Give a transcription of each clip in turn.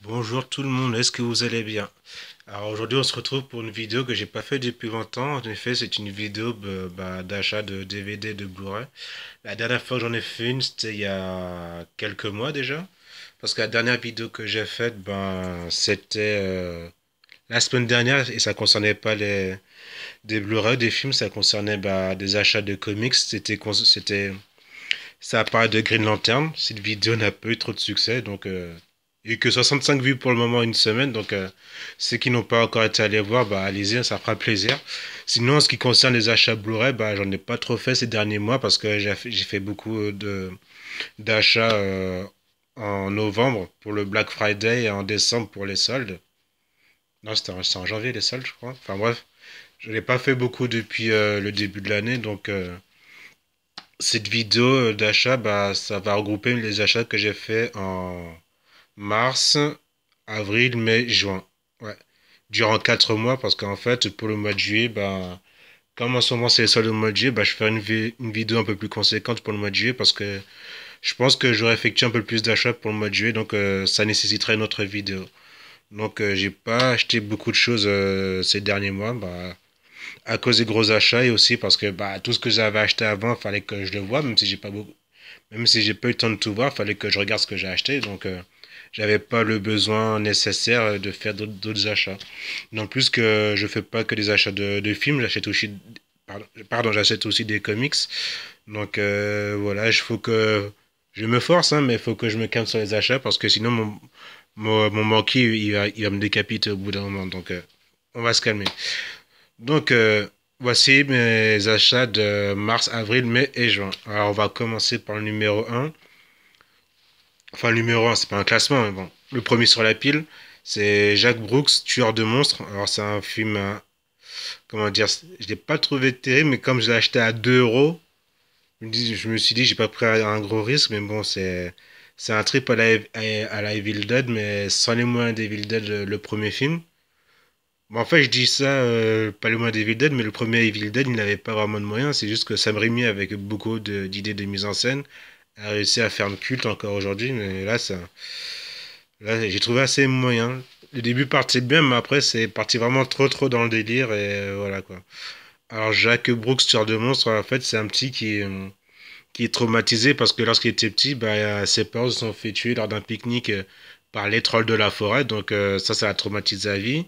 Bonjour tout le monde, est-ce que vous allez bien? Alors aujourd'hui on se retrouve pour une vidéo que j'ai pas fait depuis longtemps. En effet c'est une vidéo d'achat de DVD de Blu-ray. La dernière fois que j'en ai fait une c'était il y a quelques mois déjà. Parce que la dernière vidéo que j'ai faite c'était la semaine dernière et ça concernait pas des Blu-ray, des films, ça concernait des achats de comics. Ça parlait de Green Lantern. Cette vidéo n'a pas eu trop de succès, il n'y a eu que 65 vues pour le moment une semaine. Ceux qui n'ont pas encore été allés voir, allez-y, ça fera plaisir. Sinon, en ce qui concerne les achats Blu-ray, j'en ai pas trop fait ces derniers mois parce que j'ai fait beaucoup d'achats en novembre pour le Black Friday et en décembre pour les soldes. Non, c'est en janvier les soldes, je crois. Enfin bref, je n'ai pas fait beaucoup depuis le début de l'année, cette vidéo d'achat, ça va regrouper les achats que j'ai fait en mars, avril, mai, juin. Ouais. Durant 4 mois, parce qu'en fait, pour le mois de juillet, comme en ce moment c'est les soldes au mois de juillet, je ferai une vidéo un peu plus conséquente pour le mois de juillet parce que je pense que j'aurais effectué un peu plus d'achats pour le mois de juillet, ça nécessiterait une autre vidéo. J'ai pas acheté beaucoup de choses ces derniers mois, à cause des gros achats et aussi parce que tout ce que j'avais acheté avant, il fallait que je le voie, même si j'ai pas eu le temps de tout voir, il fallait que je regarde ce que j'ai acheté. J'avais pas le besoin nécessaire de faire d'autres achats. Non plus que je fais pas que des achats de films, j'achète aussi des comics. Voilà, il faut que je me force, hein, mais il faut que je me calme sur les achats parce que sinon mon banquier il va me décapiter au bout d'un moment. On va se calmer. Donc, voici mes achats de mars, avril, mai et juin. Alors, on va commencer par le numéro un. Enfin, le numéro un, c'est pas un classement, mais bon. Le premier sur la pile, c'est Jack Brooks, Tueur de monstres. Alors, c'est un film, comment dire, je l'ai pas trouvé terrible, mais comme je l'ai acheté à 2 euros, je me suis dit, j'ai pas pris un gros risque, mais bon, c'est un trip à la Evil Dead, mais sans les moyens d'Evil Dead, le premier film. En fait, je dis ça, pas le moins d'Evil Dead, mais le premier Evil Dead, il n'avait pas vraiment de moyens. C'est juste que Sam Raimi, avec beaucoup d'idées de mise en scène, a réussi à faire le culte encore aujourd'hui. Mais là, j'ai trouvé assez moyen. Le début partait bien, mais après, c'est parti vraiment trop dans le délire. Et voilà quoi. Alors, Jack Brooks, tueur de monstres, en fait, c'est un petit qui est traumatisé parce que lorsqu'il était petit, ses parents se sont fait tuer lors d'un pique-nique par les trolls de la forêt. Ça l'a traumatisé à vie.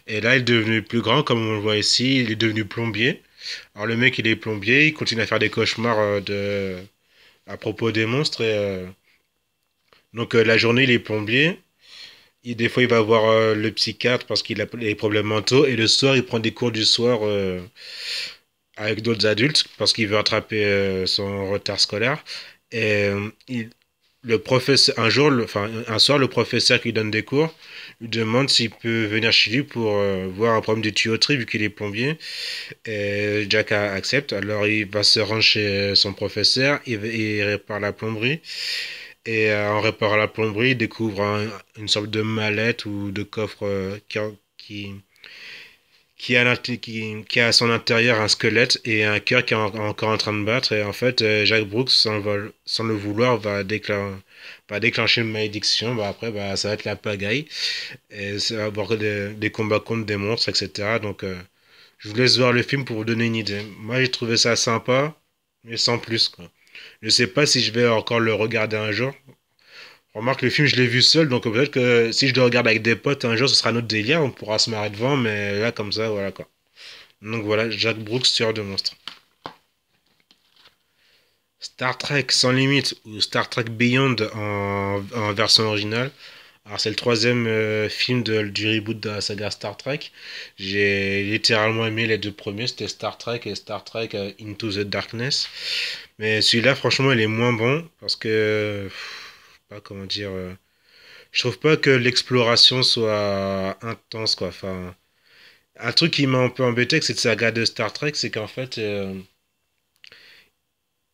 Et là, il est devenu plus grand, comme on le voit ici, il est devenu plombier. Alors le mec, il est plombier, il continue à faire des cauchemars à propos des monstres. La journée, il est plombier. Des fois, il va voir le psychiatre parce qu'il a des problèmes mentaux. Et le soir, il prend des cours du soir avec d'autres adultes parce qu'il veut rattraper son retard scolaire. Et le professeur, un soir, le professeur qui donne des cours lui demande s'il peut venir chez lui pour voir un problème de tuyauterie vu qu'il est plombier. Et accepte. Alors il va se rendre chez son professeur, il répare la plomberie. Et en réparant la plomberie, il découvre une sorte de mallette ou de coffre qui, qui a à son intérieur un squelette et un cœur qui est encore en train de battre. Et en fait, Jack Brooks, sans le vouloir, va déclencher une malédiction. Après, ça va être la pagaille. Et ça va avoir des combats contre des monstres, etc. Je vous laisse voir le film pour vous donner une idée. Moi, j'ai trouvé ça sympa, mais sans plus, quoi. Je sais pas si je vais encore le regarder un jour. Remarque, le film, je l'ai vu seul, donc peut-être que si je le regarde avec des potes un jour, ce sera notre délire, on pourra se marrer devant, mais là, comme ça, voilà quoi. Donc voilà, Jack Brooks, tueur de monstres. Star Trek Sans Limite ou Star Trek Beyond en version originale. Alors c'est le troisième film du reboot de la saga Star Trek. J'ai littéralement aimé les deux premiers, c'était Star Trek et Star Trek Into the Darkness. Mais celui-là, franchement, il est moins bon parce que, je sais pas comment dire, je trouve pas que l'exploration soit intense quoi. Enfin, un truc qui m'a un peu embêté avec cette saga de Star Trek, c'est qu'en fait,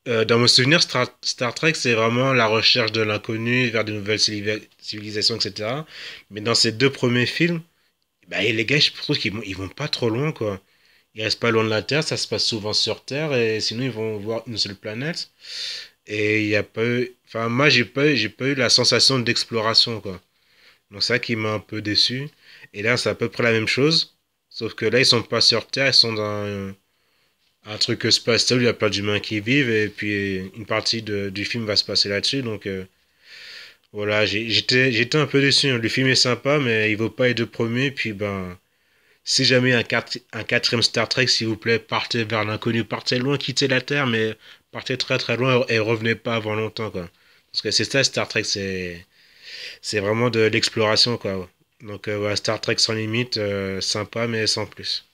dans mon souvenir, Star Trek, c'est vraiment la recherche de l'inconnu vers de nouvelles civilisations, etc. Mais dans ces deux premiers films, les gars, je trouve ils vont pas trop loin, quoi. Ils restent pas loin de la Terre, ça se passe souvent sur Terre, et sinon ils vont voir une seule planète. Et il y a pas eu... Enfin, moi, j'ai pas eu la sensation d'exploration, quoi. Donc ça qui m'a un peu déçu. Et là, c'est à peu près la même chose. Sauf que là, ils sont pas sur Terre, ils sont dans un truc spatial où il y a pas d'humains qui vivent. Et puis une partie du film va se passer là-dessus. Donc voilà, j'étais un peu déçu, hein. Le film est sympa, mais il vaut pas les deux premiers. Puis ben, si jamais un quatrième Star Trek, s'il vous plaît, partez vers l'inconnu, partez loin, quittez la Terre, mais partez très très loin et revenez pas avant longtemps, quoi. Parce que c'est ça, Star Trek, c'est vraiment de l'exploration, quoi. Donc voilà, Star Trek sans limite, sympa, mais sans plus.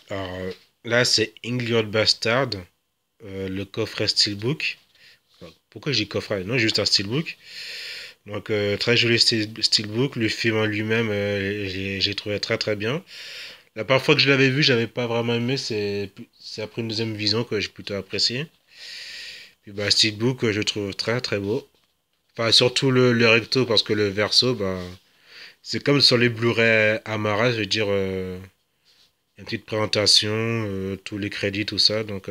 Alors là, c'est Inglourious Bastard, le coffret Steelbook. Alors, pourquoi je dis coffret? Non, juste un Steelbook. Donc très joli Steelbook. Le film en lui-même, j'ai trouvé très très bien. La première fois que je l'avais vu, j'avais pas vraiment aimé. C'est après une deuxième vision que j'ai plutôt apprécié. Puis bah, Steelbook, je trouve très très beau. Enfin, surtout le recto, parce que le verso, bah, c'est comme sur les Blu-ray Amara, je veux dire, une petite présentation, tous les crédits, tout ça. Donc,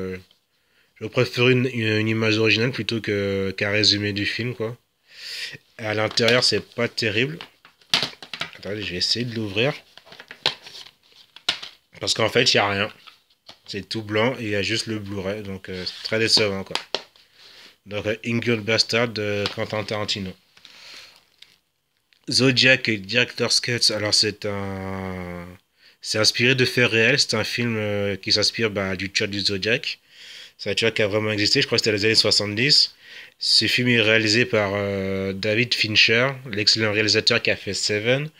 je préfère une image originale plutôt qu'un résumé du film, quoi. Et à l'intérieur, c'est pas terrible. Attendez, je vais essayer de l'ouvrir. Parce qu'en fait, il n'y a rien. C'est tout blanc et il y a juste le Blu-ray. Donc, c'est très décevant, quoi. Donc, Inglourious Bastard de Quentin Tarantino. Zodiac et Director's Cut, alors c'est inspiré de faits réels. C'est un film qui s'inspire bah, du tueur du Zodiac. C'est un tueur qui a vraiment existé. Je crois que c'était les années 70. Ce film est réalisé par David Fincher, l'excellent réalisateur qui a fait Seven,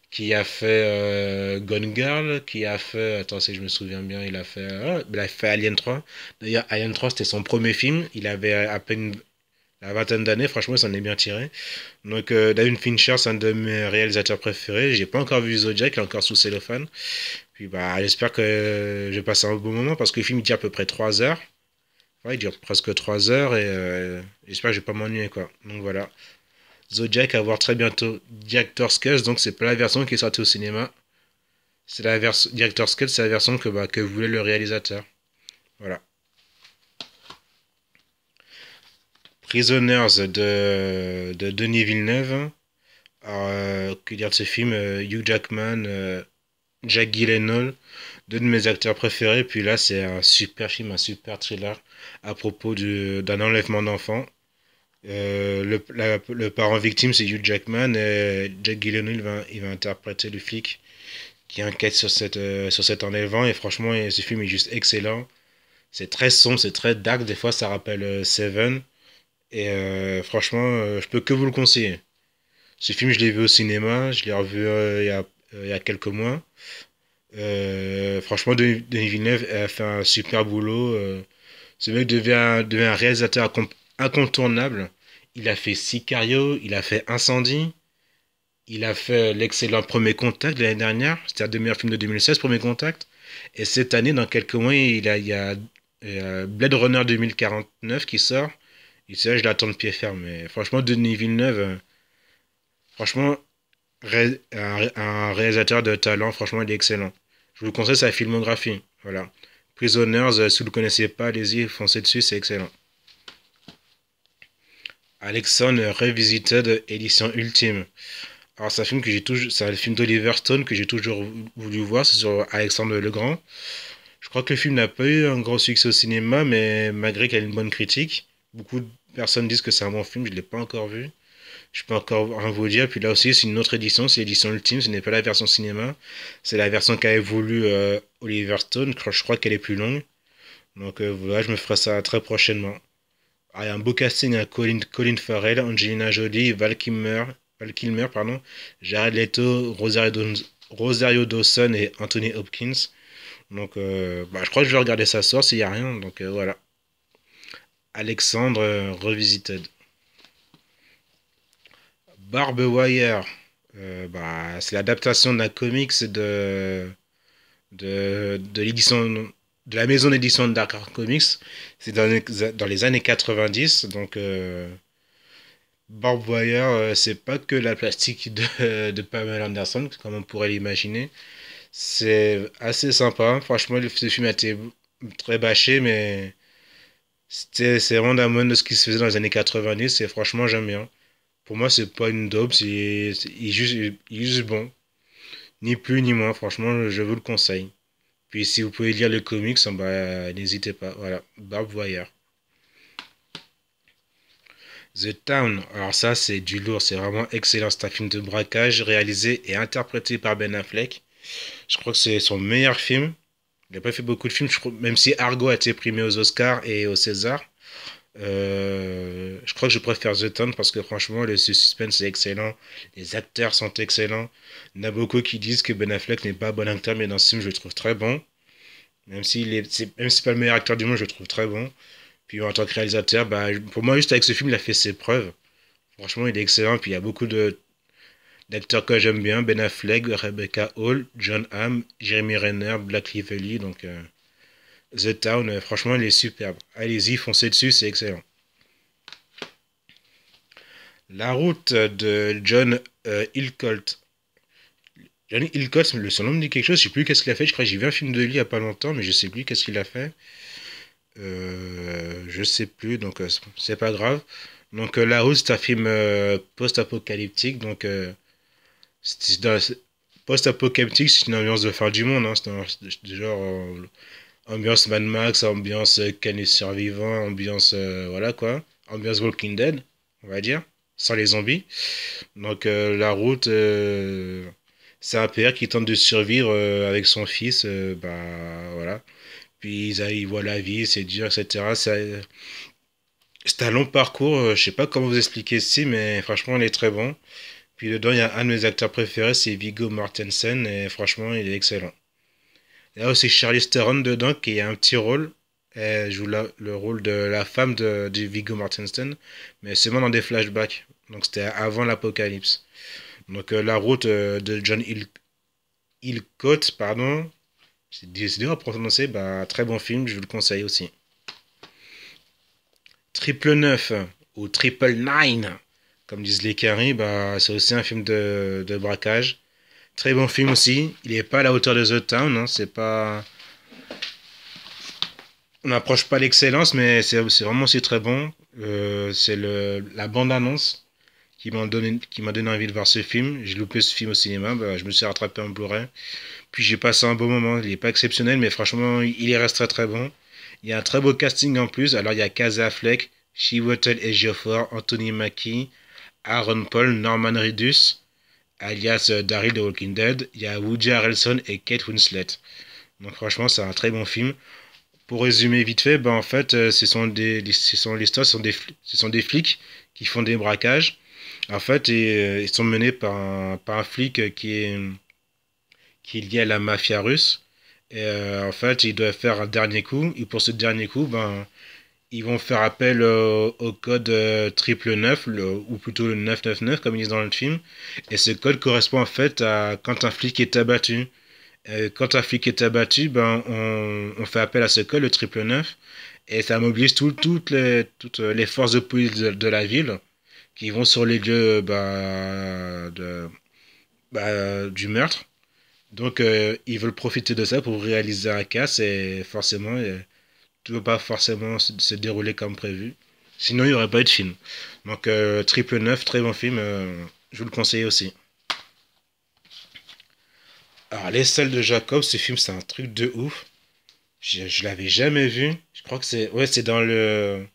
qui a fait Gone Girl, qui a fait, attends si je me souviens bien, il a fait Alien 3. D'ailleurs, Alien 3 c'était son premier film. Il avait à peine la vingtaine d'années. Franchement, il s'en est bien tiré. Donc, David Fincher, c'est un de mes réalisateurs préférés. J'ai pas encore vu Zodiac, il est encore sous cellophane. Puis, bah, j'espère que je vais passer un bon moment parce que le film il dure à peu près 3 heures. Ouais, il dure presque 3 heures et j'espère que je vais pas m'ennuyer, quoi. Donc, voilà. Zodiac à voir très bientôt. Director's Cut, donc c'est pas la version qui est sortie au cinéma. C'est la version Director's Cut, c'est la version que voulait le réalisateur. Voilà. Prisoners de Denis Villeneuve. Alors, que dire de ce film? Hugh Jackman, Jack Gyllenhaal, deux de mes acteurs préférés. Puis là, c'est un super film, un super thriller à propos d'un enlèvement d'enfant. Le parent victime, c'est Hugh Jackman et Jack Gyllenhaal il va interpréter le flic qui enquête sur cet enlèvement. Et franchement, ce film est juste excellent. C'est très sombre, c'est très dark. Des fois, ça rappelle Seven. Et franchement, je peux que vous le conseiller. Ce film, je l'ai vu au cinéma, je l'ai revu il y a quelques mois. Franchement, Denis Villeneuve a fait un super boulot. Ce mec devient un réalisateur incontournable. Il a fait Sicario, il a fait Incendie, il a fait l'excellent Premier Contact de l'année dernière. C'était un des meilleurs films de 2016, Premier Contact. Et cette année, dans quelques mois, il y a Blade Runner 2049 qui sort. Et ça, je l'attends de pied ferme. Mais franchement, Denis Villeneuve, franchement, un réalisateur de talent, franchement, il est excellent. Je vous conseille sa filmographie. Voilà. Prisoners, si vous ne le connaissez pas, allez-y, foncez dessus, c'est excellent. Alexandre Revisited, édition ultime. Alors, c'est un film d'Oliver Stone que j'ai toujours voulu voir, c'est sur Alexandre le Grand. Je crois que le film n'a pas eu un grand succès au cinéma, mais malgré qu'il a une bonne critique, beaucoup de personnes disent que c'est un bon film, je ne l'ai pas encore vu. Je peux encore rien vous dire. Puis là aussi, c'est une autre édition, c'est l'édition ultime, ce n'est pas la version cinéma. C'est la version qu'a voulu Oliver Stone, je crois qu'elle est plus longue. Donc voilà, je me ferai ça très prochainement. Ah, il y a un beau casting à Colin Farrell, Angelina Jolie, Val Kilmer, pardon, Jared Leto, Rosario Dawson et Anthony Hopkins. Donc bah, je crois que je vais regarder ça ce soir s'il n'y a rien. Donc voilà. Alexandre Revisited. Barb Wire. Bah, c'est l'adaptation d'un comics de l'édition de la maison d'édition de Dark Horse Comics. C'est dans les années 90. Donc, Barb Wire, c'est pas que la plastique de Pamela Anderson, comme on pourrait l'imaginer. C'est assez sympa. Franchement, ce film a été très bâché, mais c'est vraiment la mode de ce qui se faisait dans les années 90. Et franchement, j'aime bien. Pour moi, c'est pas une dope, il est juste bon. Ni plus ni moins, franchement, je vous le conseille. Puis si vous pouvez lire le comics, bah, n'hésitez pas. Voilà, Barb Wire. The Town, alors ça c'est du lourd, c'est vraiment excellent. C'est un film de braquage réalisé et interprété par Ben Affleck. Je crois que c'est son meilleur film. Il n'a pas fait beaucoup de films, même si Argo a été primé aux Oscars et aux Césars. Je crois que je préfère The Town parce que franchement, le suspense est excellent. Les acteurs sont excellents. Il y en a beaucoup qui disent que Ben Affleck n'est pas un bon acteur, mais dans ce film, je le trouve très bon. Même si c'est pas le meilleur acteur du monde, je le trouve très bon. Puis en tant que réalisateur, bah, pour moi, juste avec ce film, il a fait ses preuves. Franchement, il est excellent. Puis il y a beaucoup d'acteurs que j'aime bien. Ben Affleck, Rebecca Hall, John Hamm, Jeremy Renner, Black Lively. Donc, The Town, franchement, il est superbe. Allez-y, foncez dessus, c'est excellent. La route de John Hillcoat. John Hillcoat, son nom me dit quelque chose, je sais plus qu'est-ce qu'il a fait. Je crois que j'ai vu un film de lui il y a pas longtemps, mais je sais plus qu'est-ce qu'il a fait. Je sais plus, donc c'est pas grave. Donc La route, c'est un film post-apocalyptique. Donc post-apocalyptique, c'est une ambiance de fin du monde. Hein. C'est genre ambiance Mad Max, ambiance Canis survivant, ambiance voilà quoi, ambiance Walking Dead, on va dire, sans les zombies. Donc La route, c'est un père qui tente de survivre avec son fils, bah voilà. Puis ils voient la vie, c'est dur, etc. C'est un long parcours, je sais pas comment vous expliquer ceci, mais franchement, il est très bon. Puis dedans, il y a un de mes acteurs préférés, c'est Viggo Mortensen, et franchement, il est excellent. Il y a aussi Charlize Theron dedans, qui a un petit rôle. Elle joue le rôle de la femme de Viggo Mortensen, mais seulement dans des flashbacks. Donc c'était avant l'apocalypse. Donc La route de John Hillcoat, pardon, c'est dur à prononcer, bah, très bon film, je vous le conseille aussi. Triple 9 ou Triple 9, comme disent les caries, bah, c'est aussi un film de braquage. Très bon film aussi. Il n'est pas à la hauteur de The Town, hein, c'est pas. On n'approche pas l'excellence, mais c'est vraiment aussi très bon. C'est la bande-annonce qui m'a donné envie de voir ce film. J'ai loupé ce film au cinéma, bah, je me suis rattrapé en Blu-ray. Puis j'ai passé un beau moment. Il n'est pas exceptionnel, mais franchement, il y reste très très bon. Il y a un très beau casting en plus. Alors il y a Casey Affleck, Chiwetel Ejiofor, Anthony Mackie, Aaron Paul, Norman Reedus, alias Daryl de Walking Dead. Il y a Woody Harrelson et Kate Winslet. Donc franchement, c'est un très bon film. Pour résumer vite fait, ben en fait, ce sont l'histoire, ce sont des flics qui font des braquages. En fait, ils sont menés par un flic qui est lié à la mafia russe. Et en fait, ils doivent faire un dernier coup. Et pour ce dernier coup, ben, ils vont faire appel au code triple 9, ou plutôt le 999, comme ils disent dans le film. Et ce code correspond en fait à quand un flic est abattu. Quand un flic est abattu, ben, on fait appel à ce code, le triple 9. Et ça mobilise toutes les forces de police de la ville qui vont sur les lieux du meurtre. Donc, ils veulent profiter de ça pour réaliser un casse et forcément, tout ne va pas forcément se dérouler comme prévu. Sinon, il n'y aurait pas eu de film. Donc, Triple 9, très bon film, je vous le conseille aussi. Alors, Les Selles de Jacob, ce film, c'est un truc de ouf. Je l'avais jamais vu. Je crois que c'est. Ouais, c'est dans le.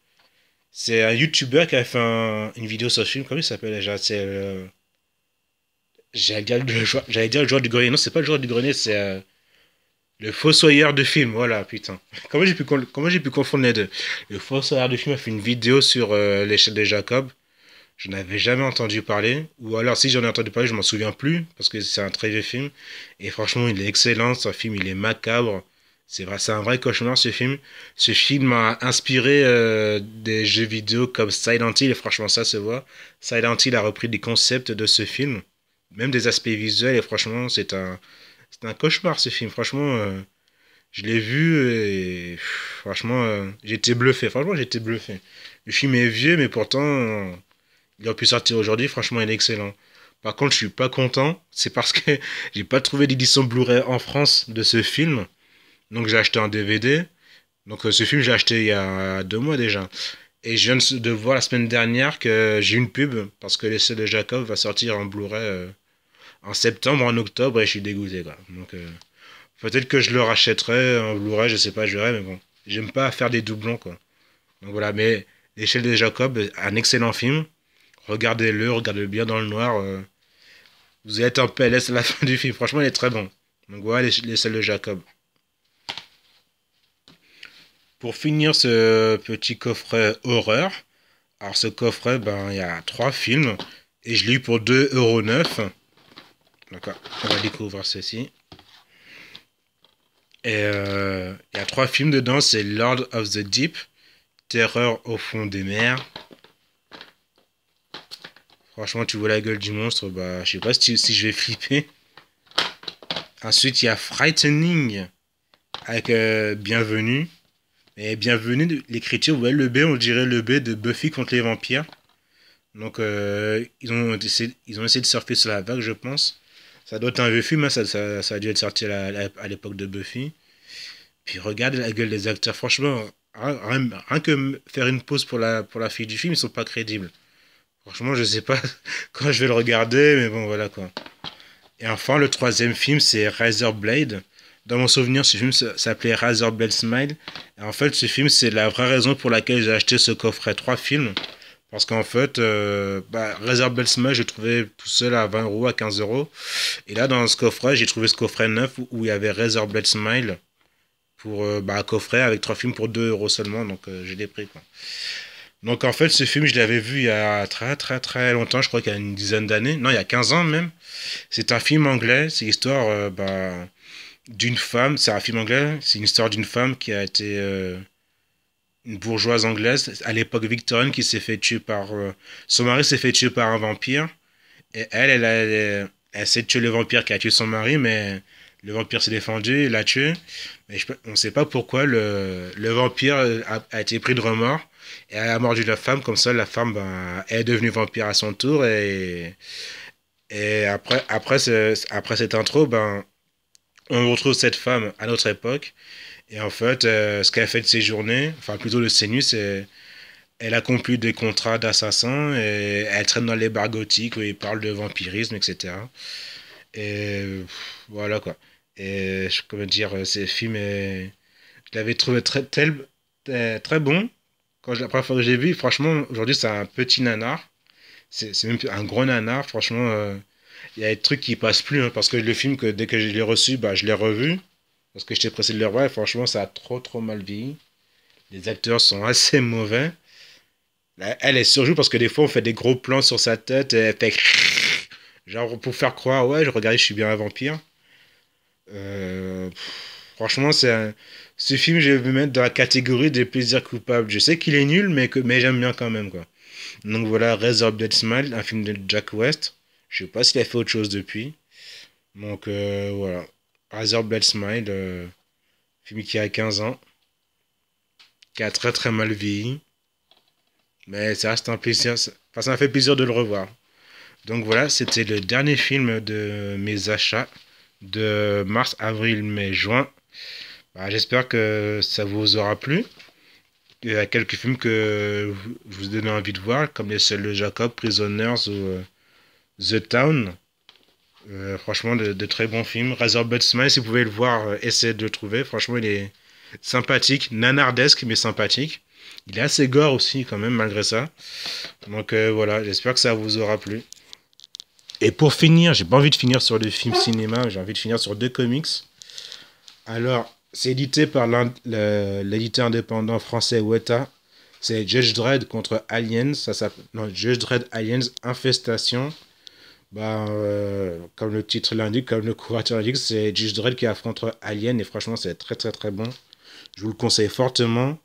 C'est un YouTuber qui a fait une vidéo sur ce film. Comment il s'appelle déjà? C'est. J'allais dire le joueur du grenier. Non, c'est pas le joueur du grenier, c'est. Le Fossoyeur de film, voilà, putain. Comment j'ai pu confondre les deux? Le Fossoyeur de film a fait une vidéo sur l'échelle de Jacob. Je n'avais jamais entendu parler. Ou alors, si j'en ai entendu parler, je m'en souviens plus. Parce que c'est un très vieux film. Et franchement, il est excellent. Ce film, il est macabre. C'est vrai, c'est un vrai cauchemar, ce film. Ce film m'a inspiré des jeux vidéo comme Silent Hill. Et franchement, ça se voit. Silent Hill a repris des concepts de ce film. Même des aspects visuels. Et franchement, c'est un cauchemar, ce film. Franchement, je l'ai vu et franchement, j'ai été bluffé. Franchement, j'ai été bluffé. Le film est vieux, mais pourtant, il aurait pu sortir aujourd'hui. Franchement, il est excellent. Par contre, je suis pas content. C'est parce que j'ai pas trouvé d'édition Blu-ray en France de ce film. Donc, j'ai acheté un DVD. Donc, ce film, j'ai acheté il y a 2 mois déjà. Et je viens de voir la semaine dernière que j'ai une pub parce que l'essai de Jacob va sortir en Blu-ray en septembre, en octobre, et je suis dégoûté, quoi. Donc, peut-être que je le rachèterai en Blu-ray, je sais pas, je verrai, mais bon. J'aime pas faire des doublons, quoi. Donc voilà, mais l'échelle de Jacob, un excellent film. Regardez-le, regardez-le bien dans le noir. Vous allez être en PLS à la fin du film. Franchement, il est très bon. Donc voilà, l'échelle de Jacob. Pour finir ce petit coffret horreur, alors ce coffret, ben, il y a 3 films. Et je l'ai eu pour 2,9 €. D'accord, on va découvrir ceci. Et il y a 3 films dedans, c'est Lord of the Deep, Terreur au fond des mers. Franchement, tu vois la gueule du monstre, bah, je sais pas si je vais flipper. Ensuite, il y a Frightening, avec Bienvenue. Et Bienvenue, l'écriture, vous voyez le B, on dirait le B de Buffy contre les vampires. Donc, ils ont essayé de surfer sur la vague, je pense. Ça doit être un vieux film, hein, ça a dû être sorti à l'époque de Buffy. Puis regarde la gueule des acteurs, franchement, rien que faire une pause pour la fille du film, ils sont pas crédibles. Franchement, je sais pas quand je vais le regarder, mais bon, voilà quoi. Et enfin, le 3e film, c'est Razor Blade. Dans mon souvenir, ce film s'appelait Razor Blade Smile. Et en fait, ce film, c'est la vraie raison pour laquelle j'ai acheté ce coffret 3 films. Parce qu'en fait, Razor Blade Smile, je trouvais tout seul à 20 €, à 15 €. Et là, dans ce coffret, j'ai trouvé ce coffret neuf où il y avait Razor Blade Smile pour un coffret avec 3 films pour 2 € seulement. Donc, j'ai des prix, quoi. Donc en fait, ce film, je l'avais vu il y a très très très longtemps, je crois qu'il y a une dizaine d'années, non, il y a 15 ans même. C'est un film anglais, c'est l'histoire d'une femme, c'est un film anglais, c'est une histoire d'une femme qui a été une bourgeoise anglaise à l'époque victorienne qui s'est fait tuer par... son mari s'est fait tuer par un vampire, et elle s'est tué le vampire qui a tué son mari, mais le vampire s'est défendu, il l'a tué, mais on ne sait pas pourquoi le vampire a été pris de remords et a mordu la femme, comme ça la femme est devenue vampire à son tour et après cette intro, on retrouve cette femme à notre époque et en fait ce qu'elle fait de ses journées, enfin plutôt de ses nuits, c'est elle accomplit des contrats d'assassin et elle traîne dans les bars gothiques où ils parlent de vampirisme, etc. Et voilà quoi. Et comment dire, ce film je l'avais trouvé très bon. La première fois que j'ai vu, franchement, aujourd'hui c'est un petit nanar. C'est même un gros nanar. Franchement, il y a des trucs qui passent plus. Hein, parce que le film, dès que je l'ai reçu, je l'ai revu. Parce que j'étais pressé de le revoir. Et franchement, ça a trop trop mal vieilli. Les acteurs sont assez mauvais. Là, elle est surjoue parce que des fois on fait des gros plans sur sa tête et elle fait genre pour faire croire ouais je suis bien un vampire. Euh, Franchement ce film je vais le mettre dans la catégorie des plaisirs coupables. Je sais qu'il est nul mais j'aime bien quand même quoi. Donc voilà Razor Blade Smile, un film de Jack West. Je sais pas s'il a fait autre chose depuis. Donc voilà Razor Blade Smile, film qui a 15 ans, qui a très très mal vieilli. Mais ça reste un plaisir, enfin, ça m'a fait plaisir de le revoir. Donc voilà, c'était le dernier film de mes achats de mars, avril, mai, juin. J'espère que ça vous aura plu. Il y a quelques films que je vous donnais envie de voir, comme Les Seuls de Jacob, Prisoners ou The Town. Franchement, de très bons films. Razorblade Smile, si vous pouvez le voir, essayez de le trouver. Franchement, il est sympathique, nanardesque, mais sympathique. Il est assez gore aussi, quand même, malgré ça. Donc voilà, j'espère que ça vous aura plu. Et pour finir, j'ai pas envie de finir sur des films cinéma, j'ai envie de finir sur 2 comics. Alors, c'est édité par l'éditeur indépendant français Weta. C'est Judge Dredd contre Aliens. Non, Judge Dredd Aliens Infestation. Comme le titre l'indique, comme le couverture l'indique, c'est Judge Dredd qui affronte Alien et franchement, c'est très très très bon. Je vous le conseille fortement.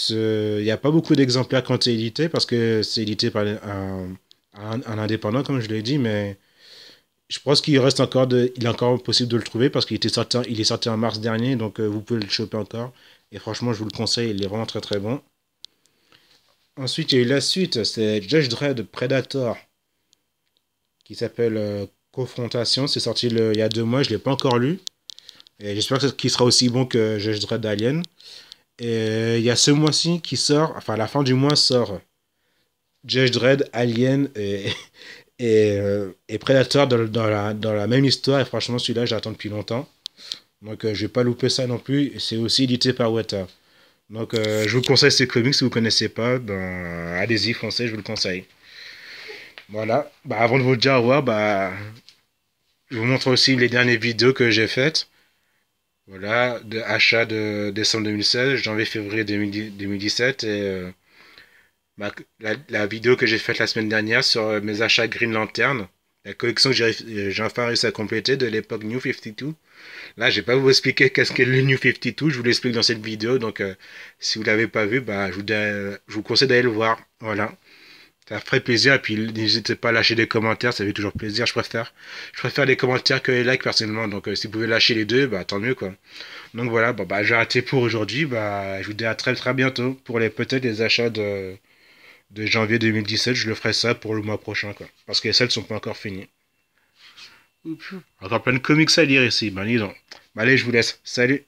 Il n'y a pas beaucoup d'exemplaires quand c'est édité parce que c'est édité par un indépendant, comme je l'ai dit, mais je pense qu'il reste il est encore possible de le trouver parce il est sorti en mars dernier, donc vous pouvez le choper encore. Et franchement, je vous le conseille, il est vraiment très très bon. Ensuite, il y a eu la suite, c'est Judge Dredd Predator, qui s'appelle Confrontation. C'est sorti il y a 2 mois, je ne l'ai pas encore lu. Et j'espère qu'il sera aussi bon que Judge Dredd Alien. Et il y a ce mois-ci qui sort, enfin à la fin du mois sort Judge Dredd, Alien et Predator dans la même histoire. Et franchement, celui-là, j'attends depuis longtemps. Donc, je vais pas louper ça non plus. Et c'est aussi édité par Weta. Donc, je vous conseille ces comics. Si vous connaissez pas, ben, allez-y, foncez, je vous le conseille. Voilà. Bah, avant de vous dire au revoir, bah, je vous montre aussi les dernières vidéos que j'ai faites. Voilà, de achat de décembre 2016, janvier-février 2017 et la vidéo que j'ai faite la semaine dernière sur mes achats Green Lantern, la collection que j'ai enfin réussi à compléter de l'époque New 52. Là, je vais pas vous expliquer qu'est-ce qu'est le New 52, je vous l'explique dans cette vidéo, donc si vous l'avez pas vu, bah, je vous conseille d'aller le voir. Voilà. Ça ferait plaisir, et puis n'hésitez pas à lâcher des commentaires, ça fait toujours plaisir, je préfère les commentaires que les likes personnellement, donc si vous pouvez lâcher les deux, bah tant mieux quoi. Donc voilà, bon, bah j'ai arrêté pour aujourd'hui, bah je vous dis à très très bientôt pour peut-être les achats de janvier 2017, je le ferai ça pour le mois prochain quoi, parce que les soldes sont pas encore finis. Encore plein de comics à lire ici, bah dis donc. Bah allez, je vous laisse, salut.